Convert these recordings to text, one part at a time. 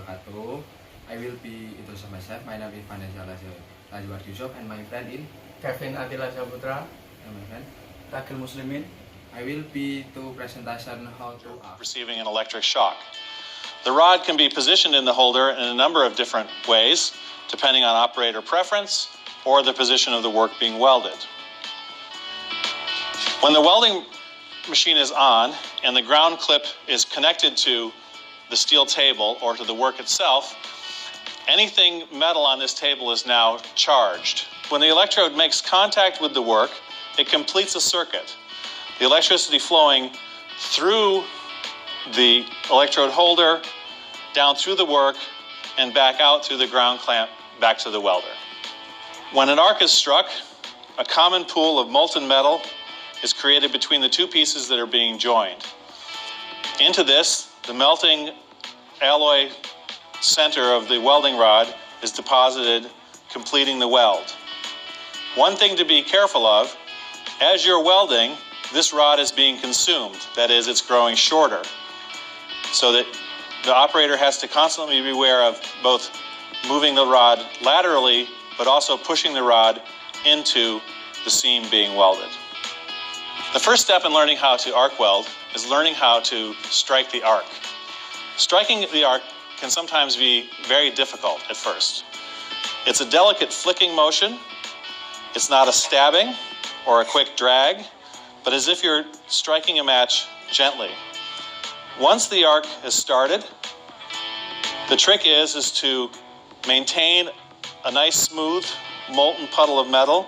wabarakatuh. I will be introduce myself. My name is Vanessa Lajuar Yusuf and my friend in Kevin Atila Saputra and my friend Rakil Muslimin. I will be to presentation how to receiving an electric shock. The rod can be positioned in the holder in a number of different ways, depending on operator preference or the position of the work being welded. When the welding machine is on and the ground clip is connected to the steel table or to the work itself, anything metal on this table is now charged. When the electrode makes contact with the work, it completes a circuit. The electricity flowing through the electrode holder, down through the work, and back out through the ground clamp back to the welder. When an arc is struck, a common pool of molten metal is created between the two pieces that are being joined. Into this, the melting alloy center of the welding rod is deposited, completing the weld. One thing to be careful of, as you're welding, this rod is being consumed. That is, it's growing shorter. So that the operator has to constantly be aware of both moving the rod laterally, but also pushing the rod into the seam being welded. The first step in learning how to arc weld is learning how to strike the arc. Striking the arc can sometimes be very difficult at first. It's a delicate flicking motion. It's not a stabbing or a quick drag, but as if you're striking a match gently. Once the arc is started, the trick is to maintain a nice smooth molten puddle of metal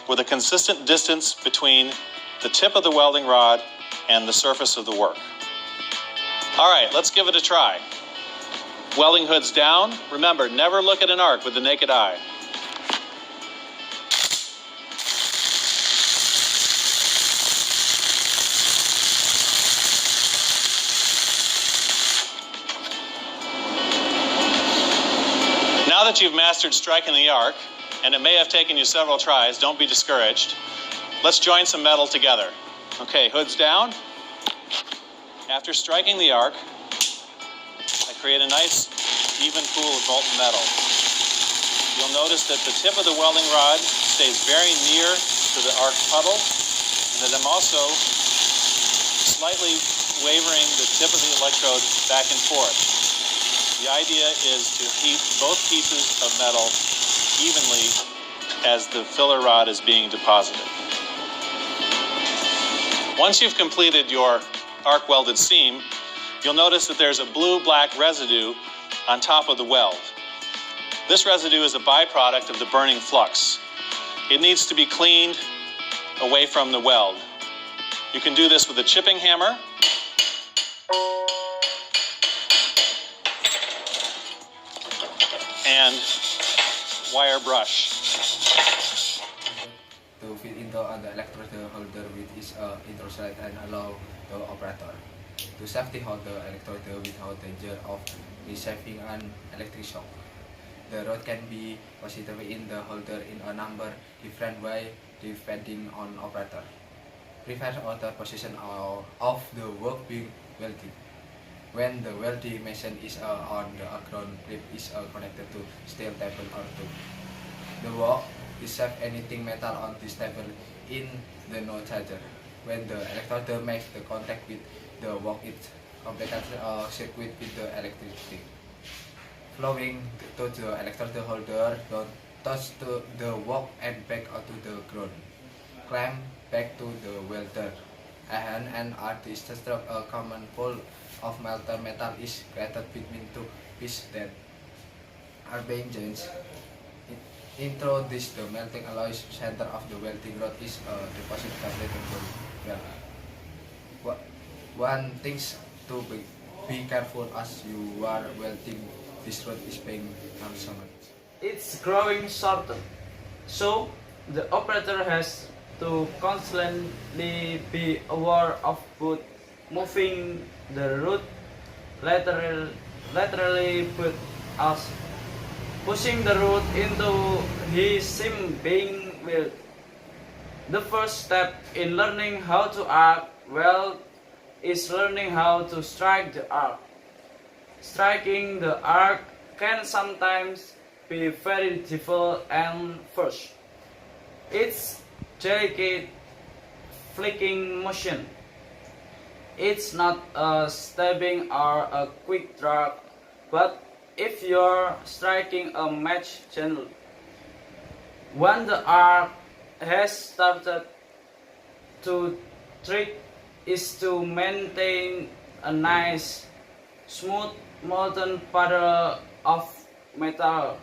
with a consistent distance between the tip of the welding rod and the surface of the work. All right, let's give it a try. Welding hoods down. Remember, never look at an arc with the naked eye. Now that you've mastered striking the arc, and it may have taken you several tries, don't be discouraged. Let's join some metal together. Okay, hoods down. After striking the arc, I create a nice, even pool of molten metal. You'll notice that the tip of the welding rod stays very near to the arc puddle, and that I'm also slightly wavering the tip of the electrode back and forth. The idea is to heat both pieces of metal evenly as the filler rod is being deposited. Once you've completed your arc welded seam, you'll notice that there's a blue-black residue on top of the weld. This residue is a byproduct of the burning flux. It needs to be cleaned away from the weld. You can do this with a chipping hammer, and wire brush. to fit into the electrode holder with its intrusive and allow the operator to safety hold the electrode without danger of receiving an electric shock. The rod can be positioned in the holder in a number different way depending on operator. Prefer other position of the work being welded. When the welding machine is on, the ground clip is connected to steel table or tube. The work receive anything metal on this table in the no charger. When the electrode makes the contact with the work, it completes a circuit with the electricity flowing to the electrode holder. Don't touch to the work and back onto the ground. Clamp back to the welder. And at the structure, a common pole of melted metal is created between two pieces that are being joined. Into this, the melting alloy center of the welding rod is deposited completely well. One thing to be careful as you are welding this rod is being consumed. It's growing shorter, so the operator has to constantly be aware of both moving the rod laterally but also pushing the rod into his seam being welded. The first step in learning how to arc weld is learning how to strike the arc. Striking the arc can sometimes be very difficult and first. It's delicate flicking motion. It's not a stabbing or a quick drag, but if you're striking a match gently, when the arc has started to trick is to maintain a nice, smooth, molten pattern of metal.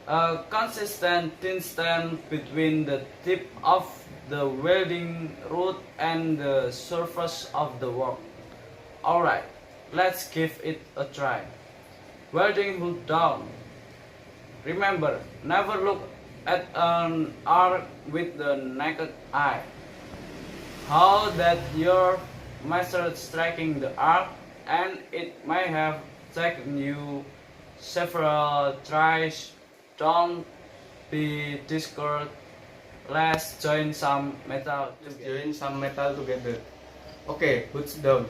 A consistent distance between the tip of the welding rod and the surface of the work. Alright, let's give it a try. Welding hood down. Remember, never look at an arc with the naked eye. How that you're mastered striking the arc, and it may have taken you several tries. Don't be discouraged. Let's join some metal together. Okay, hoods down.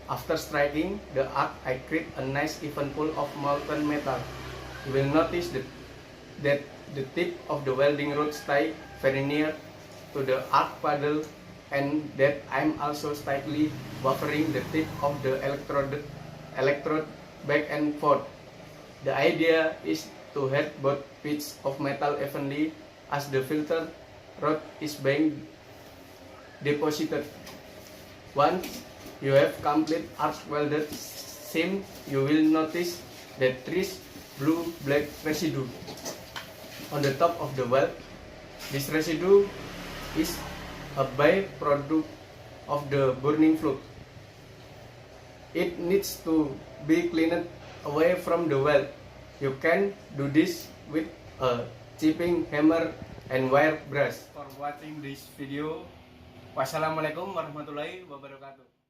After striking the arc, I create a nice even pool of molten metal. You will notice that the tip of the welding rod stays very near to the arc paddle, and that I'm also slightly buffering the tip of the electrode back and forth. The idea is to heat both bits of metal evenly as the filter rod is being deposited. Once you have complete arc welded seam, you will notice that trace blue-black residue on the top of the weld. This residue is a byproduct of the burning fluid. It needs to be cleaned away from the weld. You can do this with a chipping hammer and wire brush. For watching this video. Wassalamualaikum warahmatullahi wabarakatuh.